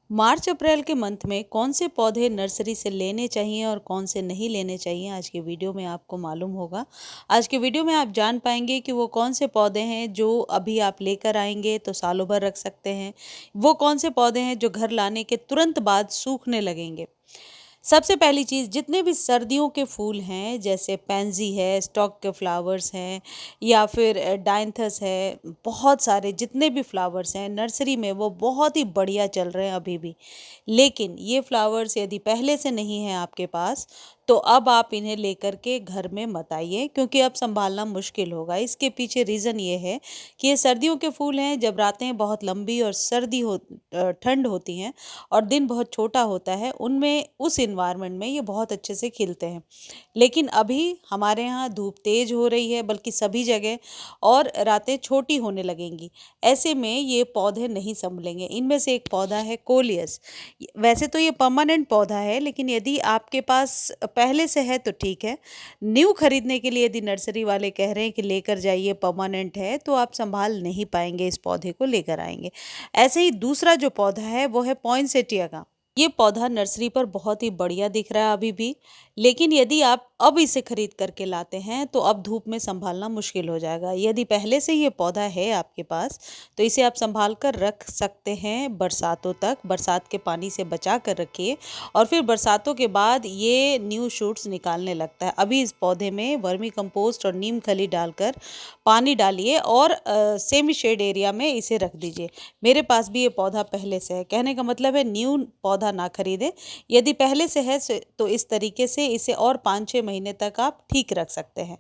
मार्च अप्रैल के मंथ में कौन से पौधे नर्सरी से लेने चाहिए और कौन से नहीं लेने चाहिए, आज के वीडियो में आपको मालूम होगा। आज के वीडियो में आप जान पाएंगे कि वो कौन से पौधे हैं जो अभी आप लेकर आएंगे तो सालों भर रख सकते हैं, वो कौन से पौधे हैं जो घर लाने के तुरंत बाद सूखने लगेंगे। सबसे पहली चीज़, जितने भी सर्दियों के फूल हैं जैसे पैंजी है, स्टॉक के फ्लावर्स हैं या फिर डायंथस है, बहुत सारे जितने भी फ्लावर्स हैं नर्सरी में वो बहुत ही बढ़िया चल रहे हैं अभी भी। लेकिन ये फ्लावर्स यदि पहले से नहीं है आपके पास तो अब आप इन्हें लेकर के घर में मत आइए, क्योंकि अब संभालना मुश्किल होगा। इसके पीछे रीज़न ये है कि ये सर्दियों के फूल हैं। जब रातें बहुत लंबी और ठंड होती हैं और दिन बहुत छोटा होता है, उनमें उस इन्वायरमेंट में ये बहुत अच्छे से खिलते हैं। लेकिन अभी हमारे यहाँ धूप तेज हो रही है, बल्कि सभी जगह, और रातें छोटी होने लगेंगी। ऐसे में ये पौधे नहीं संभलेंगे। इनमें से एक पौधा है कोलियस। वैसे तो ये परमानेंट पौधा है, लेकिन यदि आपके पास पहले से है तो ठीक है। न्यू खरीदने के लिए यदि नर्सरी वाले कह रहे हैं कि लेकर जाइए परमानेंट है, तो आप संभाल नहीं पाएंगे, इस पौधे को लेकर आएंगे। ऐसे ही दूसरा जो पौधा है वो है पॉइंसेटिया का। ये पौधा नर्सरी पर बहुत ही बढ़िया दिख रहा है अभी भी, लेकिन यदि आप अब इसे खरीद करके लाते हैं तो अब धूप में संभालना मुश्किल हो जाएगा। यदि पहले से ये पौधा है आपके पास तो इसे आप संभाल कर रख सकते हैं बरसातों तक। बरसात के पानी से बचा कर रखिए और फिर बरसातों के बाद ये न्यू शूट्स निकालने लगता है। अभी इस पौधे में वर्मी कंपोस्ट और नीम खली डालकर पानी डालिए और सेमी शेड एरिया में इसे रख दीजिए। मेरे पास भी ये पौधा पहले से है, कहने का मतलब है न्यू पौधा ना खरीदें। यदि पहले से है तो इस तरीके से इसे और 5-6 महीने तक आप ठीक रख सकते हैं।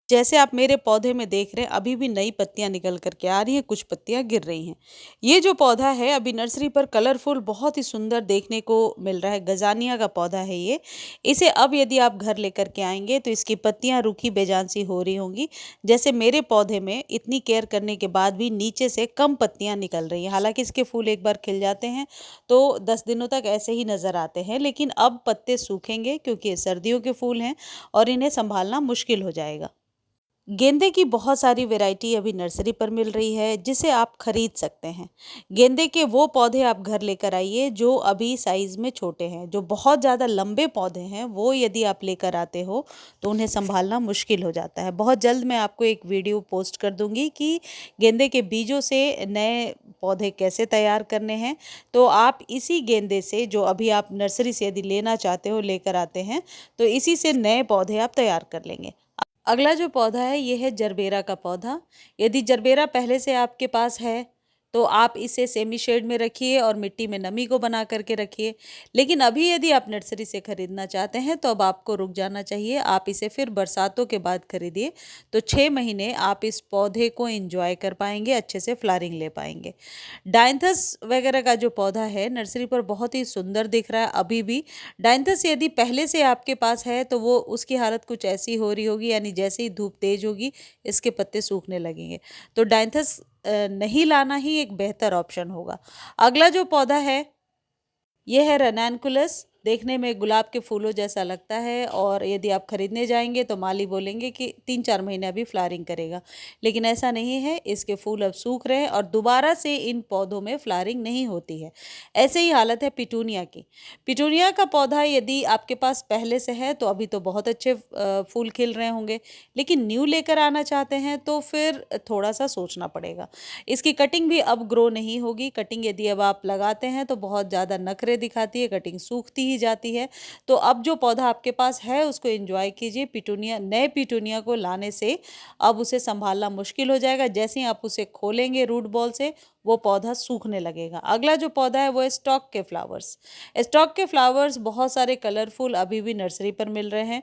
जैसे आप मेरे पौधे में देख रहे हैं, अभी भी नई पत्तियां निकल करके आ रही हैं, कुछ पत्तियां गिर रही हैं। ये जो पौधा है अभी नर्सरी पर कलरफुल बहुत ही सुंदर देखने को मिल रहा है। गजानिया का पौधा है ये। इसे अब यदि आप घर लेकर के आएंगे तो इसकी पत्तियां रूखी बेजान सी हो रही होंगी। जैसे मेरे पौधे में इतनी केयर करने के बाद भी नीचे से कम पत्तियां निकल रही हैं। हालांकि इसके फूल एक बार खिल जाते हैं तो 10 दिनों तक ऐसे ही नज़र आते हैं, लेकिन अब पत्ते सूखेंगे क्योंकि ये सर्दियों के फूल हैं और इन्हें संभालना मुश्किल हो जाएगा। गेंदे की बहुत सारी वैरायटी अभी नर्सरी पर मिल रही है जिसे आप खरीद सकते हैं। गेंदे के वो पौधे आप घर लेकर आइए जो अभी साइज़ में छोटे हैं। जो बहुत ज़्यादा लंबे पौधे हैं वो यदि आप लेकर आते हो तो उन्हें संभालना मुश्किल हो जाता है। बहुत जल्द मैं आपको एक वीडियो पोस्ट कर दूंगी कि गेंदे के बीजों से नए पौधे कैसे तैयार करने हैं। तो आप इसी गेंदे से, जो अभी आप नर्सरी से यदि लेना चाहते हो लेकर आते हैं, तो इसी से नए पौधे आप तैयार कर लेंगे। अगला जो पौधा है ये है जरबेरा का पौधा। यदि जरबेरा पहले से आपके पास है तो आप इसे सेमी शेड में रखिए और मिट्टी में नमी को बना करके रखिए। लेकिन अभी यदि आप नर्सरी से खरीदना चाहते हैं तो अब आपको रुक जाना चाहिए। आप इसे फिर बरसातों के बाद खरीदिए, तो 6 महीने आप इस पौधे को एंजॉय कर पाएंगे, अच्छे से फ्लावरिंग ले पाएंगे। डायंथस वगैरह का जो पौधा है नर्सरी पर बहुत ही सुंदर दिख रहा है अभी भी। डायंथस यदि पहले से आपके पास है तो वो उसकी हालत कुछ ऐसी हो रही होगी, यानी जैसे ही धूप तेज होगी इसके पत्ते सूखने लगेंगे। तो डायंथस नहीं लाना ही एक बेहतर ऑप्शन होगा। अगला जो पौधा है ये है रैनकुलस। देखने में गुलाब के फूलों जैसा लगता है और यदि आप खरीदने जाएंगे तो माली बोलेंगे कि 3-4 महीने अभी फ्लावरिंग करेगा, लेकिन ऐसा नहीं है। इसके फूल अब सूख रहे हैं और दोबारा से इन पौधों में फ्लावरिंग नहीं होती है। ऐसे ही हालत है पिटूनिया की। पिटूनिया का पौधा यदि आपके पास पहले से है तो अभी तो बहुत अच्छे फूल खिल रहे होंगे, लेकिन न्यू लेकर आना चाहते हैं तो फिर थोड़ा सा सोचना पड़ेगा। इसकी कटिंग भी अब ग्रो नहीं होगी। कटिंग यदि अब आप लगाते हैं तो बहुत ज़्यादा नखरे दिखाती है, कटिंग सूखती ही जाती है। तो अब जो पौधा आपके पास है उसको एंजॉय कीजिए। पिटूनिया, नए पिटूनिया को लाने से अब उसे संभालना मुश्किल हो जाएगा। जैसे ही आप उसे खोलेंगे रूट बॉल से, वो पौधा सूखने लगेगा। अगला जो पौधा है वो है स्टॉक के फ्लावर्स। स्टॉक के फ्लावर्स बहुत सारे कलरफुल अभी भी नर्सरी पर मिल रहे हैं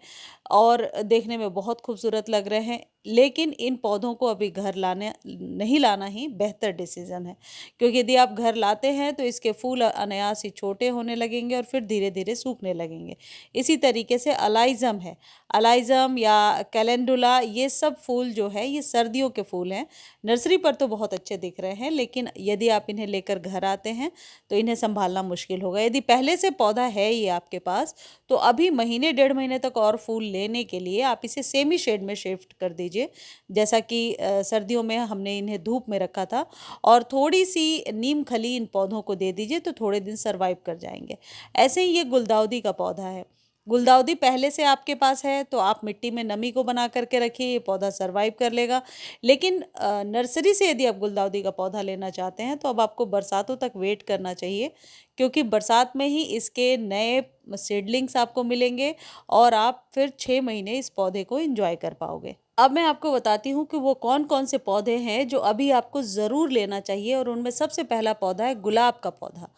और देखने में बहुत खूबसूरत लग रहे हैं, लेकिन इन पौधों को अभी घर लाने नहीं लाना ही बेहतर डिसीजन है, क्योंकि यदि आप घर लाते हैं तो इसके फूल अनायास ही छोटे होने लगेंगे और फिर धीरे धीरे सूखने लगेंगे। इसी तरीके से अलाइजम है। अलाइजम या कैलेंडुला, ये सब फूल जो है ये सर्दियों के फूल हैं। नर्सरी पर तो बहुत अच्छे दिख रहे हैं, लेकिन लेकिन यदि आप इन्हें लेकर घर आते हैं तो इन्हें संभालना मुश्किल होगा। यदि पहले से पौधा है ये आपके पास, तो अभी महीने 1.5 महीने तक और फूल लेने के लिए आप इसे सेमी शेड में शिफ्ट कर दीजिए। जैसा कि सर्दियों में हमने इन्हें धूप में रखा था, और थोड़ी सी नीम खली इन पौधों को दे दीजिए तो थोड़े दिन सर्वाइव कर जाएंगे। ऐसे ही ये गुलदाउदी का पौधा है। गुलदाउदी पहले से आपके पास है तो आप मिट्टी में नमी को बना करके रखिए, ये पौधा सर्वाइव कर लेगा। लेकिन नर्सरी से यदि आप गुलदाउदी का पौधा लेना चाहते हैं तो अब आपको बरसातों तक वेट करना चाहिए, क्योंकि बरसात में ही इसके नए सीडलिंग्स आपको मिलेंगे और आप फिर 6 महीने इस पौधे को एंजॉय कर पाओगे। अब मैं आपको बताती हूँ कि वो कौन कौन से पौधे हैं जो अभी आपको ज़रूर लेना चाहिए, और उनमें सबसे पहला पौधा है गुलाब का पौधा।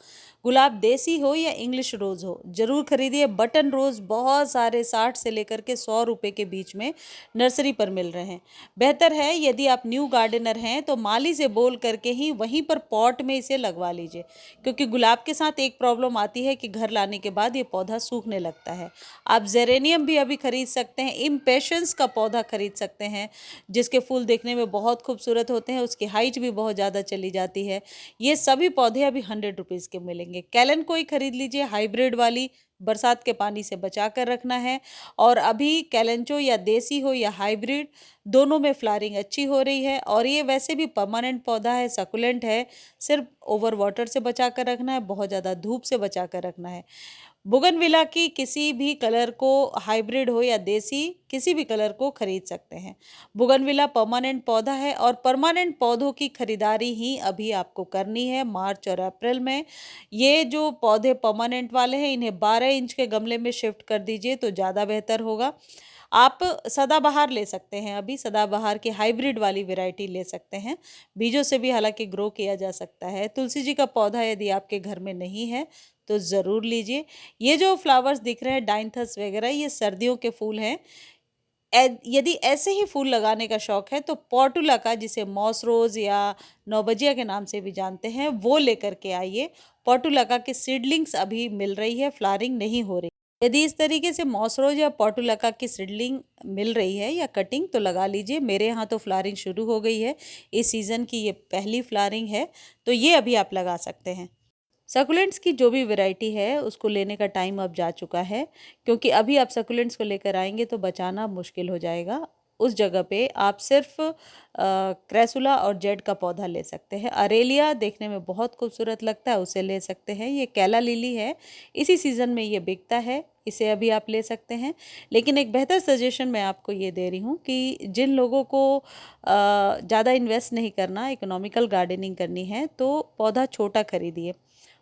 गुलाब देसी हो या इंग्लिश रोज़ हो, ज़रूर खरीदिए। बटन रोज़ बहुत सारे 60 से लेकर के 100 रुपये के बीच में नर्सरी पर मिल रहे हैं। बेहतर है यदि आप न्यू गार्डनर हैं तो माली से बोल करके ही वहीं पर पॉट में इसे लगवा लीजिए, क्योंकि गुलाब के साथ एक प्रॉब्लम आती है कि घर लाने के बाद ये पौधा सूखने लगता है। आप जेरेनियम भी अभी खरीद सकते हैं, इम्पेशंस का पौधा खरीद सकते हैं, जिसके फूल देखने में बहुत खूबसूरत होते हैं, उसकी हाइट भी बहुत ज़्यादा चली जाती है। ये सभी पौधे अभी 100 रुपीज़ के मिलेंगे। कैलन कोई खरीद लीजिए, हाइब्रिड वाली, बरसात के पानी से बचा कर रखना है। और अभी कैलेंचो या देसी हो या हाइब्रिड, दोनों में फ्लावरिंग अच्छी हो रही है, और ये वैसे भी परमानेंट पौधा है, सकुलेंट है। सिर्फ ओवर वाटर से बचा कर रखना है, बहुत ज़्यादा धूप से बचा कर रखना है। बोगनविला की किसी भी कलर को, हाइब्रिड हो या देसी, किसी भी कलर को खरीद सकते हैं। बोगनविला परमानेंट पौधा है, और परमानेंट पौधों की खरीदारी ही अभी आपको करनी है मार्च और अप्रैल में। ये जो पौधे परमानेंट वाले हैं इन्हें 12 इंच के गमले में शिफ्ट कर दीजिए तो ज़्यादा बेहतर होगा। आप सदाबहार ले सकते हैं, अभी सदाबहार की हाइब्रिड वाली वैरायटी ले सकते हैं, बीजों से भी हालांकि ग्रो किया जा सकता है। तुलसी जी का पौधा यदि आपके घर में नहीं है तो ज़रूर लीजिए। ये जो फ्लावर्स दिख रहे हैं डाइंथस वगैरह, ये सर्दियों के फूल हैं। यदि ऐसे ही फूल लगाने का शौक है तो पोर्टुला का, जिसे मॉस रोज या नौबजिया के नाम से भी जानते हैं, वो लेकर के आइए। पोर्टुलाका के सीडलिंग्स अभी मिल रही है, फ्लावरिंग नहीं हो रही। यदि इस तरीके से मॉस रोज या पोर्टुलाका की सीडलिंग मिल रही है या कटिंग, तो लगा लीजिए। मेरे यहाँ तो फ्लावरिंग शुरू हो गई है, इस सीज़न की ये पहली फ्लावरिंग है, तो ये अभी आप लगा सकते हैं। सकुलेंट्स की जो भी वैरायटी है उसको लेने का टाइम अब जा चुका है, क्योंकि अभी आप सकुलेंट्स को लेकर आएंगे तो बचाना मुश्किल हो जाएगा। उस जगह पे आप सिर्फ क्रेसुला और जेड का पौधा ले सकते हैं। अरेलिया देखने में बहुत खूबसूरत लगता है, उसे ले सकते हैं। ये कैला लिली है, इसी सीज़न में ये बिकता है, इसे अभी आप ले सकते हैं। लेकिन एक बेहतर सजेशन मैं आपको ये दे रही हूँ कि जिन लोगों को ज़्यादा इन्वेस्ट नहीं करना, इकोनॉमिकल गार्डनिंग करनी है, तो पौधा छोटा खरीदिए।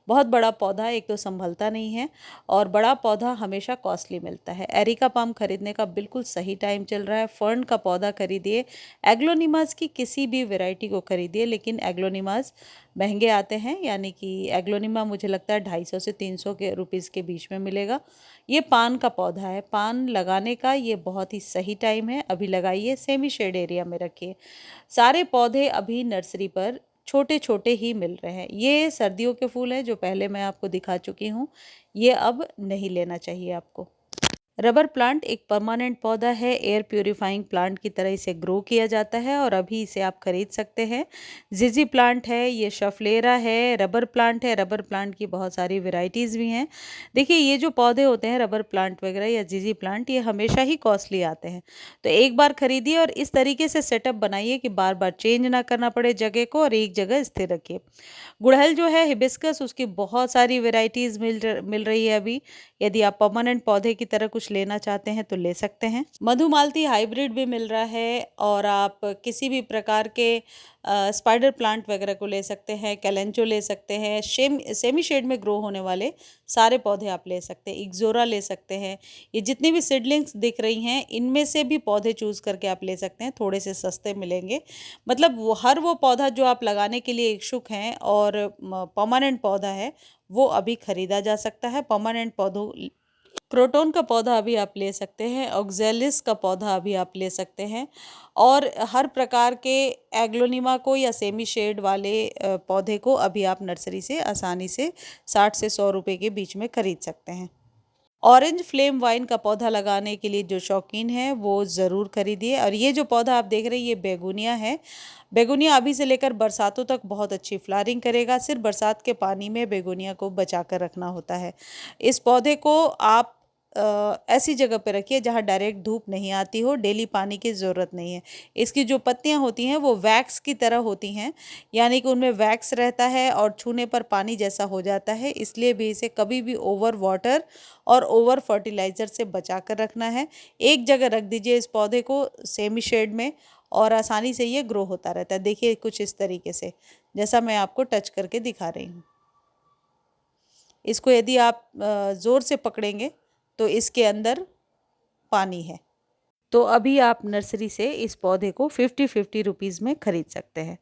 बहुत बड़ा पौधा एक तो संभलता नहीं है, और बड़ा पौधा हमेशा कॉस्टली मिलता है। एरिका पाम खरीदने का बिल्कुल सही टाइम चल रहा है। फर्न का पौधा खरीदिए, एग्लोनिमास की किसी भी वैरायटी को खरीदिए, लेकिन एग्लोनिमास महंगे आते हैं, यानी कि एग्लोनिमा मुझे लगता है 250 से 300 के रुपीज़ के बीच में मिलेगा। ये पान का पौधा है, पान लगाने का ये बहुत ही सही टाइम है, अभी लगाइए, सेमी शेड एरिया में रखिए। सारे पौधे अभी नर्सरी पर छोटे छोटे ही मिल रहे हैं। ये सर्दियों के फूल हैं जो पहले मैं आपको दिखा चुकी हूँ, ये अब नहीं लेना चाहिए आपको। रबर प्लांट एक परमानेंट पौधा है, एयर प्यूरिफाइंग प्लांट की तरह इसे ग्रो किया जाता है, और अभी इसे आप खरीद सकते हैं। जिजी प्लांट है, ये शफलेरा है, रबर प्लांट है। रबर प्लांट की बहुत सारी वेराइटीज़ भी हैं। देखिए, ये जो पौधे होते हैं रबर प्लांट वगैरह या जिजी प्लांट, ये हमेशा ही कॉस्टली आते हैं, तो एक बार खरीदिए और इस तरीके से सेटअप बनाइए कि बार बार चेंज ना करना पड़े जगह को, और एक जगह स्थिर रखिए। गुड़हल जो है हिबिस्कस, उसकी बहुत सारी वेराइटीज़ मिल रही है अभी। यदि आप परमानेंट पौधे की तरह कुछ लेना चाहते हैं तो ले सकते हैं। मधुमालती हाइब्रिड भी मिल रहा है, और आप किसी भी प्रकार के स्पाइडर प्लांट वगैरह को ले सकते हैं। कैलेंचो ले सकते हैं, सेमी शेड में ग्रो होने वाले सारे पौधे आप ले सकते हैं। इग्जोरा ले सकते हैं। ये जितनी भी सीडलिंग्स दिख रही हैं इनमें से भी पौधे चूज़ करके आप ले सकते हैं, थोड़े से सस्ते मिलेंगे। मतलब हर वो पौधा जो आप लगाने के लिए इच्छुक हैं और परमानेंट पौधा है, वो अभी खरीदा जा सकता है। परमानेंट पौधों, क्रोटोन का पौधा अभी आप ले सकते हैं, ऑक्जेलिस का पौधा अभी आप ले सकते हैं, और हर प्रकार के एग्लोनिमा को या सेमी शेड वाले पौधे को अभी आप नर्सरी से आसानी से 60 से 100 रुपए के बीच में खरीद सकते हैं। ऑरेंज फ्लेम वाइन का पौधा लगाने के लिए जो शौकीन है वो ज़रूर खरीदिए। और ये जो पौधा आप देख रहे हैं ये बेगोनिया है। बेगोनिया अभी से लेकर बरसातों तक बहुत अच्छी फ्लावरिंग करेगा। सिर्फ बरसात के पानी में बेगोनिया को बचा कर रखना होता है। इस पौधे को आप ऐसी जगह पे रखिए जहाँ डायरेक्ट धूप नहीं आती हो। डेली पानी की ज़रूरत नहीं है। इसकी जो पत्तियाँ होती हैं वो वैक्स की तरह होती हैं, यानी कि उनमें वैक्स रहता है और छूने पर पानी जैसा हो जाता है। इसलिए भी इसे कभी भी ओवर वाटर और ओवर फर्टिलाइज़र से बचा कर रखना है। एक जगह रख दीजिए इस पौधे को सेमी शेड में, और आसानी से ये ग्रो होता रहता है। देखिए कुछ इस तरीके से, जैसा मैं आपको टच करके दिखा रही हूँ। इसको यदि आप ज़ोर से पकड़ेंगे तो इसके अंदर पानी है। तो अभी आप नर्सरी से इस पौधे को 50-50 रुपीज़ में खरीद सकते हैं।